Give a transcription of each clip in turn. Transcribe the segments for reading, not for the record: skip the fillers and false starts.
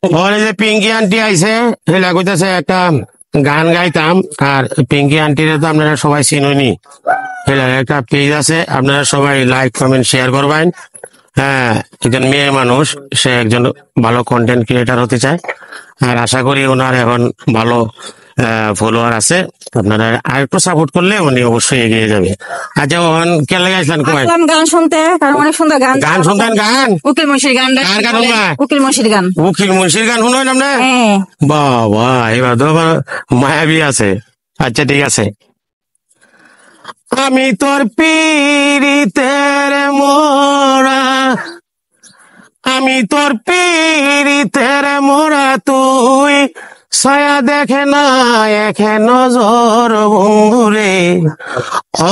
বলে যে পিঙ্কি আন্টি আইছে, হেলা কইতাছে একটা গান গাইতাম। আর পিঙ্কি আন্টির তো আপনারা সবাই চিনুনি, হেলা একটা পেজ আছে, আপনারা সবাই লাইক কমেন্ট শেয়ার করবেন। হ্যাঁ, একজন মেয়ে মানুষ, সে একজন ভালো কন্টেন্ট ক্রিয়েটার হতে চায়। আর আশা করি ওনার এখন ভালো ফলোয়ার আছে। আপনারা আর একটু সাপোর্ট করলে উনি অবশ্যই এগিয়ে যাবে। আচ্ছা, ওখান কেলে গেছিলেন কয়? আসলাম গান শুনতে, কারণ অনেক সুন্দর গান। গান শুনতেন? গান উকিল মুন্সির গান। কার গান শুনবা? উকিল মুন্সির গান। উকিল মুন্সির গান শুনবেন আপনি? হ্যাঁ। বাবা, এবার তো আবার মায়াবী আছে। আচ্ছা ঠিক আছে। আমি তোর পীড়িতের মোরা, আমি তোর পীড়িতের মোরা, তুই ছায়া দেখে না এখে নজর বন্ধুরে,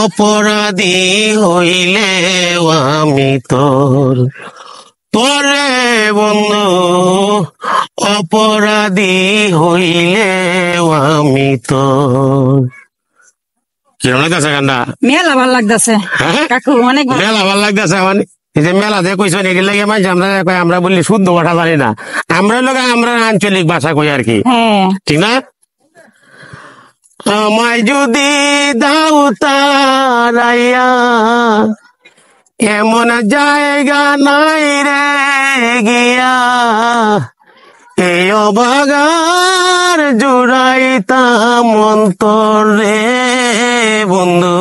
অপরাধী হইলে আমি তোর, তোরে বন্ধু অপরাধী হইলে আমি তোর। কিরম লাগতেছে গানটা? মেলা ভাল লাগতেছে হ্যাঁ? কাকু, অনেক ভালো। মেলা ভাল লাগতেছে। মানে এই যে মেলা দিয়ে কইছেন এগুলো লাগে মাঝে আমরা কই, আমরা বললি শুদ্ধ ভাষা জানি না, আমরা লোক আমরা আঞ্চলিক ভাষা কই আর কি, হ্যাঁ। ঠিক না? আমায় যদি দাও তারাইয়া, এমন জায়গা নাই রে গিয়া, এই অবাগার জুড়াইতাম অন্তর রে বন্ধু,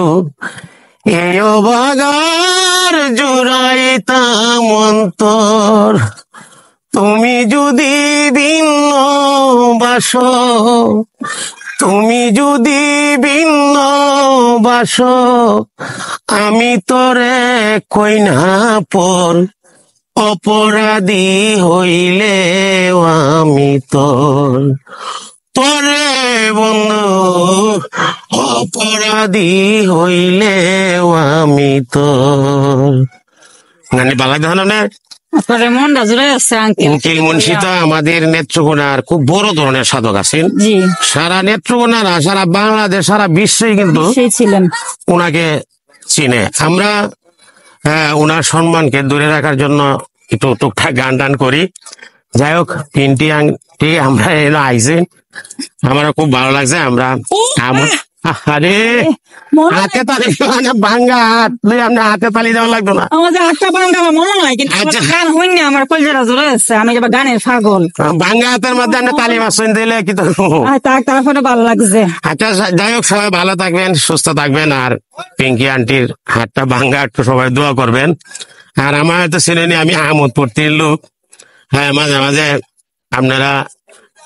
এই অবাগার জুড়াইতাম অন্তর। তুমি যদি ভিন্ন বাস, তুমি যদি ভিন্ন বাস, আমি তোরে কই না পর, অপরাধী হইলে আমি তোর, তোরে বন্ধু অপরাধী হইলে আমি তোর। গানটি ভালো লাগছে না আপনার? আপনার মনটা জুড়ে যাচ্ছে আঙ্কেল। উকিল মুন্সি তো আমাদের নেত্রকোনার খুব বড় ধরনের সাধক আছেন। জি। সারা নেত্রকোনা না, সারা বাংলাদেশ, সারা বিশ্বেই কিন্তু সেই ছিলেন। ওনাকে চিনে। আমরা ওনার সম্মানকে ধরে রাখার জন্য একটু টুকটাক গান টান করি। যাই হোক, তিনটি আংটি আমরা এলো আইসেন, আমার খুব ভালো লাগছে। আমরা আরে হাতে তালি ভাঙ্গা হাত আপনি হাতে তালি দেওয়া লাগতো না? আমাদের হাতটা ভাঙ্গা আমার মনে হয়, কিন্তু আচ্ছা। গান হইনি, আমার কলজেরা জুড়ে যাচ্ছে। আমি এবার গানের পাগল। ভাঙ্গা হাতের মধ্যে আপনি তালি মাসুন দিলে কি তো। তারপরে ভালো লাগছে। আচ্ছা যাই হোক, সবাই ভালো থাকবেন, সুস্থ থাকবেন। আর পিঙ্কি আন্টির হাতটা ভাঙ্গা একটু সবাই দোয়া করবেন। আর আমার তো চিনেনি, আমি আহমদপুর লোক। হ্যাঁ, মাঝে মাঝে আপনারা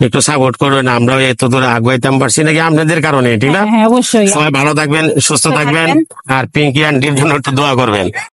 একটু সাপোর্ট করবেন, আমরাও এত দূরে আগুয়াইতাম পারছি নাকি আপনাদের কারণে, ঠিক না? হ্যাঁ, অবশ্যই। সবাই ভালো থাকবেন, সুস্থ থাকবেন। আর পিঙ্কি আন্টির জন্য একটু দোয়া করবেন।